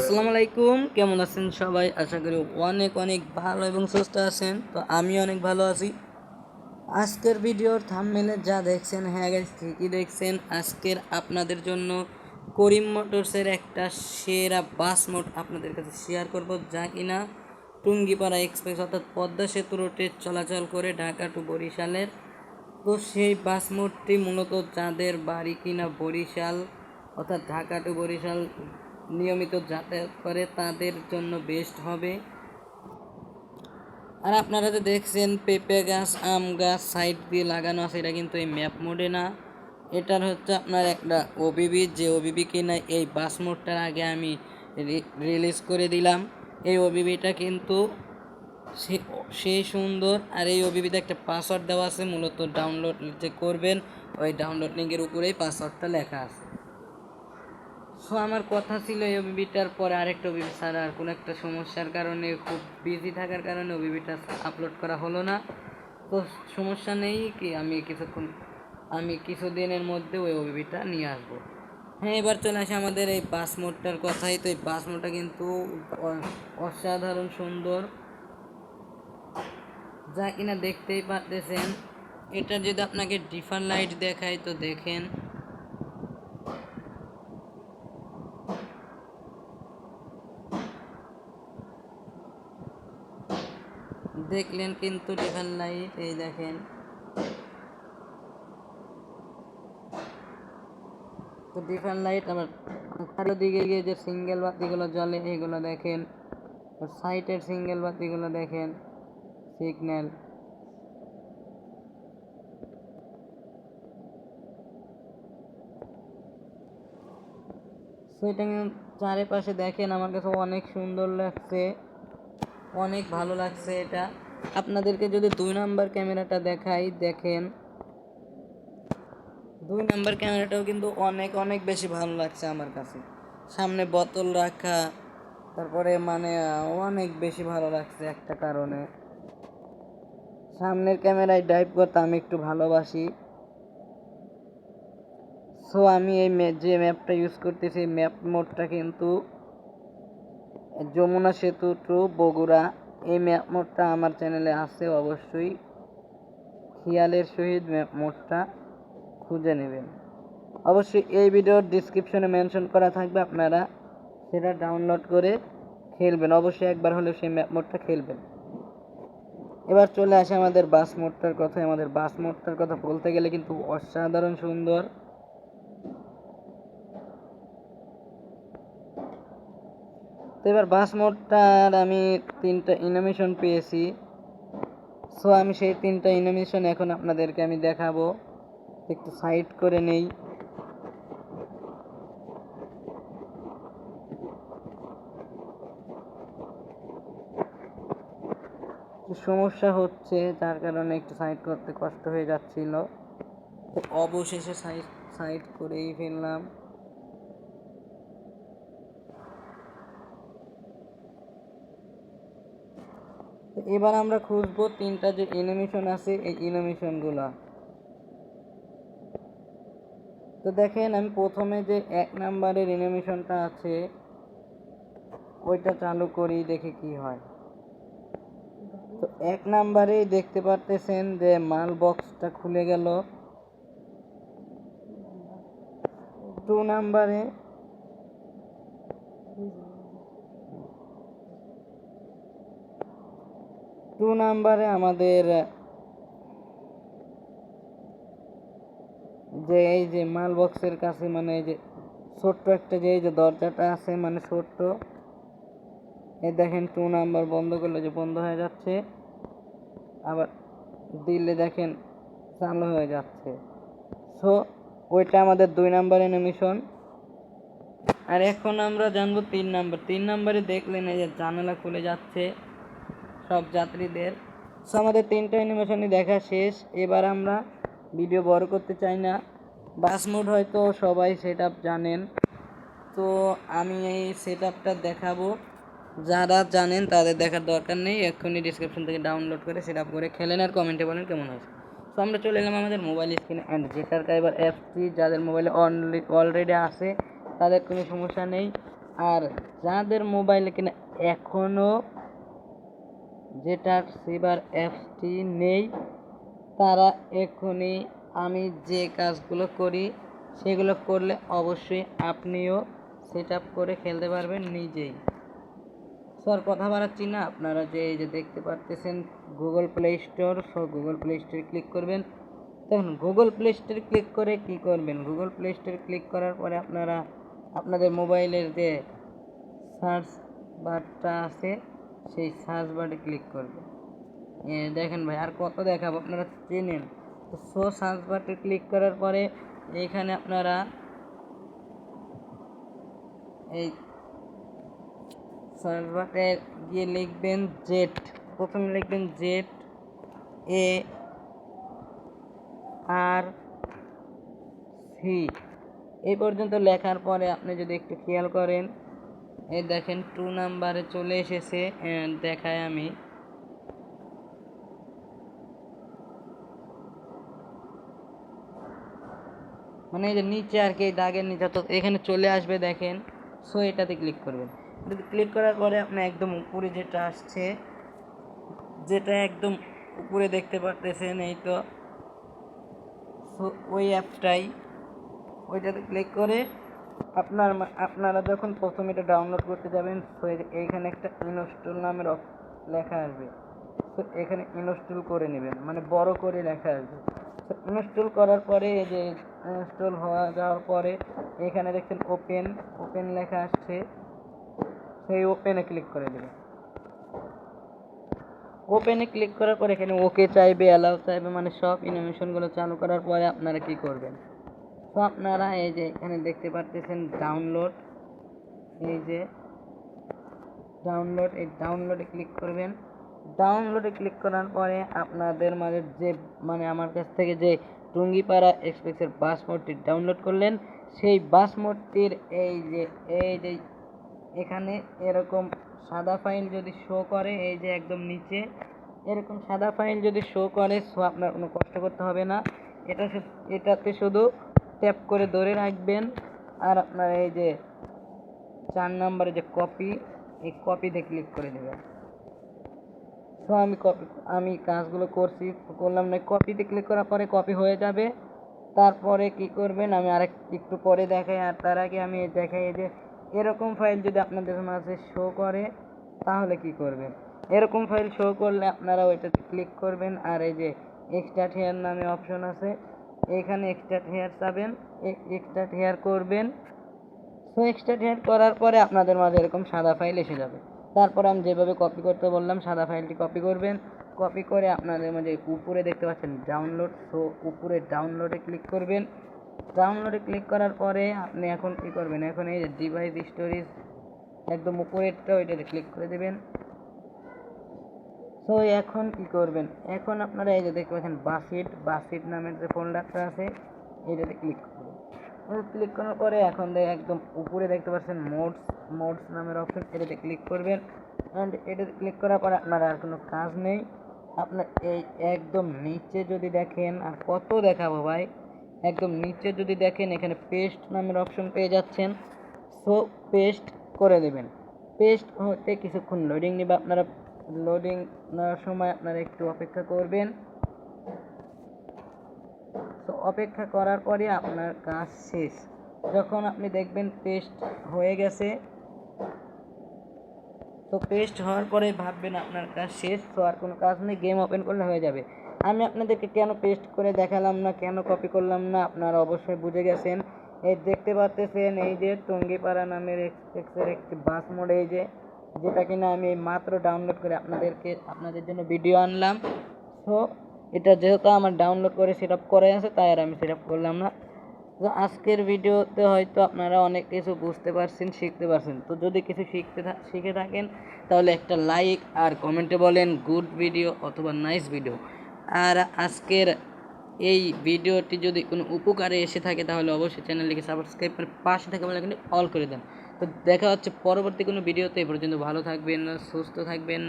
আসসালামু আলাইকুম, কেমন আছেন সবাই? আশা করি অনেক অনেক ভালো এবং সুস্থ আছেন। তো আমি অনেক ভালো আছি। আজকের ভিডিওর থাম্বনেলে যা দেখছেন, হ্যাঁ গাইস, ঠিকই দেখছেন। আজকের আপনাদের জন্য করিম মোটরসের একটা সেরা বাস মোড আপনাদের কাছে শেয়ার করব, যা কিনা টুঙ্গিপাড়া এক্সপ্রেস অর্থাৎ পদ্মা সেতু রোডে চলাচল করে ঢাকা টু বরিশালের। তো সেই বাস মোডটি মূলত যাদের বাড়ি কিনা বরিশাল অর্থাৎ ঢাকা টু বরিশাল নিয়মিত যাতায়াত করে তাদের জন্য বেস্ট হবে। আর আপনারা যে দেখছেন পেঁপে গাছ, আম গাছ সাইড দিয়ে লাগানো আছে, এটা কিন্তু এই ম্যাপ মোডে না, এটার হচ্ছে আপনার একটা ওবিবি, যে ওবিবি কিনা এই বাস মোডটার আগে আমি রিলিজ করে দিলাম। এই ওবিবিটা কিন্তু সেই সুন্দর। আর এই ওবিবিতে একটা পাসওয়ার্ড দেওয়া আছে, মূলত ডাউনলোড যে করবেন ওই ডাউনলোড লিঙ্কের উপরেই পাসওয়ার্ডটা লেখা আছে। সো আমার কথা ছিল এই ওবিবিটার পরে আরেকটা ওবিবি ছাড়া, আর কোনো একটা সমস্যার কারণে, খুব বিজি থাকার কারণে ওবিবিটা আপলোড করা হলো না। তো সমস্যা নেই, কি আমি কিছুদিনের মধ্যে ওই ওবিবিটা নিয়ে আসবো। হ্যাঁ, এবার চলে আসে আমাদের এই বাস মোডটার কথাই। তো এই বাস মোডটা কিন্তু অসাধারণ সুন্দর, যা কিনা দেখতেই পারতেছেন। এটা যদি আপনাকে ডিফার লাইট দেখায় তো দেখেন, দেখলেন কিন্তু ডিফার লাইট, এই দেখেন। তো ডিফার লাইট আবার চারিদিকে গিয়ে যে সিঙ্গেল বাতিগুলো জ্বলে এগুলো দেখেন, সাইটের সিঙ্গেল বাতিগুলো দেখেন, সিগন্যাল। সেটা চারিপাশে দেখেন, আমার কাছে অনেক সুন্দর লাগছে, অনেক ভালো লাগছে এটা। আপনাদেরকে যদি 2 নাম্বার ক্যামেরাটা দেখাই, দেখেন 2 নাম্বার ক্যামেরাটাও কিন্তু অনেক অনেক বেশি ভালো লাগছে আমার কাছে। সামনে বোতল রাখা, তারপরে মানে অনেক বেশি ভালো লাগছে একটা কারণে। সামনের ক্যামেরায় ড্রাইভ করতে আমি একটু ভালোবাসি। সো আমি এই যে ম্যাপটা ইউজ করতেছি, ম্যাপ মোডটা কিন্তু যমুনা সেতু টু বগুড়া, এই ম্যাপ মোডটা আমার চ্যানেলে আছে, অবশ্যই খেয়ালের সহিত ম্যাপ মোডটা খুঁজে নেবেন। অবশ্যই এই ভিডিওর ডিসক্রিপশনে মেনশন করা থাকবে, আপনারা সেটা ডাউনলোড করে খেলবেন। অবশ্যই একবার হলেও সেই ম্যাপ মোডটা খেলবেন। এবার চলে আসে আমাদের বাস মোডটার কথা। আমাদের বাস মোডটার কথা বলতে গেলে কিন্তু অসাধারণ সুন্দর। তো এবার বাস মোডটার আমি 3টা অ্যানিমেশন পেয়েছি। সো আমি সেই 3টা অ্যানিমেশন এখন আপনাদেরকে আমি দেখাবো। একটু সাইড করে নেই। সমস্যা হচ্ছে, যার কারণে একটু সাইড করতে কষ্ট হয়ে যাচ্ছিল। তো অবশেষে সাইড করেই ফেললাম। এবার আমরা খুঁজবো 3টা যে অ্যানিমেশন আছে এই অ্যানিমেশনগুলো। তো দেখেন, আমি প্রথমে যে 1 নাম্বারের অ্যানিমেশনটা আছে ওইটা চালু করি, দেখি কি হয়। তো 1 নাম্বারেই দেখতে পারতেছেন যে মাল বক্সটা খুলে গেল। 2 নাম্বারে আমাদের যে এই যে মাল বক্সের কাছে, মানে এই যে ছোট্ট একটা যে এই যে দরজাটা আছে, মানে ছোট্ট, এই দেখেন 2 নাম্বার বন্ধ করলে যে বন্ধ হয়ে যাচ্ছে, আবার দিলে দেখেন চালু হয়ে যাচ্ছে। সো ওইটা আমাদের 2 নাম্বার অ্যানিমেশন। আর এখন আমরা জানবো 3 নাম্বার। 3 নাম্বারে দেখলেন এই যে জানালা খুলে যাচ্ছে সব যাত্রীদের। সো আমাদের 3টা অ্যানিমেশনই দেখা শেষ। এবার আমরা ভিডিও বড় করতে চাই না, বাস মোড হয়তো সবাই সেট আপ জানেন। তো আমি এই সেট আপটা দেখাবো, যারা জানেন তাদের দেখার দরকার নেই, এক্ষুনি ডিসক্রিপশন থেকে ডাউনলোড করে সেট আপ করে খেলেন আর কমেন্টে বলেন কেমন হয়েছে। তো আমরা চলে এলাম আমাদের মোবাইল স্ক্রিনে অ্যান্ড জেটার কাইবার অ্যাপটি যাদের মোবাইলে অলরেডি আছে তাদের কোনো সমস্যা নেই। আর যাদের মোবাইলে কিনা এখনও যেটার সেভার অ্যাপসটি নেই, তারা এখনই আমি যে কাজগুলো করি সেগুলো করলে অবশ্যই আপনিও সেট আপ করে খেলতে পারবেন নিজেই। স্যার কথা বাড়াচ্ছি না, আপনারা যে এই যে দেখতে পারতেছেন Google play store, so Google play স্টোরে ক্লিক করবেন। দেখুন গুগল প্লে স্টোরে ক্লিক করে কি করবেন, গুগল প্লে স্টোরে ক্লিক করার পরে আপনারা আপনাদের মোবাইলের যে সার্চ বারটা আছে সেই সার্চ বারে ক্লিক করবেন। দেখেন ভাই আর কত দেখাবো, আপনারা চেনেন তো। সো সার্চ বারে ক্লিক করার পরে এইখানে আপনারা এই সার্চ বারে গিয়ে লিখবেন জেট, প্রথমে লিখবেন ZARC। এই পর্যন্ত লেখার পরে আপনি যদি একটু খেয়াল করেন, এই দেখেন 2 নাম্বারে চলে এসেছে। দেখায় আমি, মানে এই যে নিচে আর কি, এই দাগের নিচে তো এখানে চলে আসবে দেখেন। সো এটাতে ক্লিক করবেন। এটাতে ক্লিক করার পরে আপনি একদম উপরে যেটা আসছে, যেটা একদম উপরে দেখতে পারতেছেন এই তো, সো ওই অ্যাপটাই, ওইটাতে ক্লিক করে আপনারা যখন প্রথম এটা ডাউনলোড করতে যাবেন, তো এইখানে একটা ইনস্টল নামের লেখা আসবে। তো এখানে ইনস্টল করে নেবেন, মানে বড় করে লেখা আসবে। তো ইনস্টল করার পরে এই যে ইনস্টল হওয়া যাওয়ার পরে এখানে দেখছেন ওপেন লেখা আসছে, সেই ওপেনে ক্লিক করে দেবেন। ওপেনে ক্লিক করার পরে এখানে ওকে চাইবে, অ্যালাউ চাইবে, মানে সব অ্যানিমেশনগুলো চালু করার পরে আপনারা কি করবেন, তো আপনারা এই যে এখানে দেখতে পাচ্ছেন ডাউনলোড, এই যে ডাউনলোড, এই ডাউনলোডে ক্লিক করবেন। ডাউনলোডে ক্লিক করার পরে আপনাদের মাঝে যে মানে আমার কাছ থেকে যে টুঙ্গিপাড়া এক্সপ্রেসের বাস মোডটি ডাউনলোড করলেন, সেই বাস মোডটির এই যে এখানে এরকম সাদা ফাইল যদি শো করে, এই যে একদম নিচে এরকম সাদা ফাইল যদি শো করে, সো আপনার কোনো কষ্ট করতে হবে না। এটাতে শুধু ট্যাপ করে ধরে রাখবেন, আর আপনার এই যে 4 নম্বরে যে কপি, এই কপিতে ক্লিক করে দেবেন। তো আমি কাজগুলো করলাম না, কপিতে ক্লিক করার পরে কপি হয়ে যাবে। তারপরে কি করবেন আমি একটু পরে দেখাই, আর তার আগে আমি দেখাই যে এরকম ফাইল যদি আপনাদের মাঝে শো করে তাহলে কি করবেন। এরকম ফাইল শো করলে আপনারা ওইটাতে ক্লিক করবেন, আর এই যে এক্সট্রাক্ট হেয়ার নামে অপশন আছে, এখানে এক্সট্রাক্ট হেয়ার চাবেন, এক্সট্রাক্ট হেয়ার করবেন। সো এক্সট্রাক্ট হেয়ার করার পরে আপনাদের মাঝে এরকম সাদা ফাইল এসে যাবে। তারপর আমি যেভাবে কপি করতে বললাম, সাদা ফাইলটি কপি করবেন। কপি করে আপনাদের মাঝে উপরে দেখতে পাচ্ছেন ডাউনলোড, সো উপরে ডাউনলোডে ক্লিক করবেন। ডাউনলোডে ক্লিক করার পরে আপনি এখন কী করবেন, এখন এই যে ডিভাইস স্টোরেজ একদম উপরেরটা, ওইটাতে ক্লিক করে দেবেন। সো এখন কি করবেন, এখন আপনারা এই যে দেখতে পাচ্ছেন বাসিট নামের যে ফোল্ডারটা আছে, এটাতে ক্লিক করবেন। ক্লিক করার পরে এখন একদম উপরে দেখতে পাচ্ছেন মোডস নামের অপশন, এটাতে ক্লিক করবেন। অ্যান্ড এটাতে ক্লিক করার পরে আপনার আর কোনো কাজ নেই। আপনার এই একদম নিচে যদি দেখেন, আর কত দেখাবো ভাই, একদম নিচে যদি দেখেন এখানে পেস্ট নামের অপশন পেয়ে যাচ্ছেন। সো পেস্ট করে দেবেন। পেস্ট হতে কিছুক্ষণ লোডিং নেবে, আপনারা লোডিং নেওয়ার সময় আপনারা একটু অপেক্ষা করবেন। তো অপেক্ষা করার পরে আপনার কাজ শেষ। যখন আপনি দেখবেন পেস্ট হয়ে গেছে, তো পেস্ট হওয়ার পরে ভাববেন আপনার কাজ শেষ, তো আর কোনো কাজ নেই, গেম ওপেন করলে হয়ে যাবে। আমি আপনাদেরকে কেন পেস্ট করে দেখালাম না, কেন কপি করলাম না, আপনারা অবশ্যই বুঝে গেছেন। এই দেখতে পাচ্ছেন এই যে টুঙ্গিপাড়া নামের এক্সপ্রেসের একটি বাস মোড, এই যে যেটা কিনা আমি মাত্র ডাউনলোড করে আপনাদের জন্য ভিডিও আনলাম। সো এটা যেহেতু আমার ডাউনলোড করে সেট আপ করে আছে, তাই আর আমি সেট আপ করলাম না। তো আজকের ভিডিওতে হয়তো আপনারা অনেক কিছু বুঝতে পারছেন, শিখতে পারছেন। তো যদি কিছু শিখে থাকেন তাহলে একটা লাইক আর কমেন্টে বলেন গুড ভিডিও অথবা নাইস ভিডিও। আর আজকের এই ভিডিওটি যদি কোনো উপকারে এসে থাকে তাহলে অবশ্যই চ্যানেলটিকে সাবস্ক্রাইব করে পাশে থাকা বেল আইকনটি অল করে দেন। তো দেখা হচ্ছে পরবর্তী কোনো ভিডিওতে। এ পর্যন্ত ভালো থাকবেন, সুস্থ থাকবেন।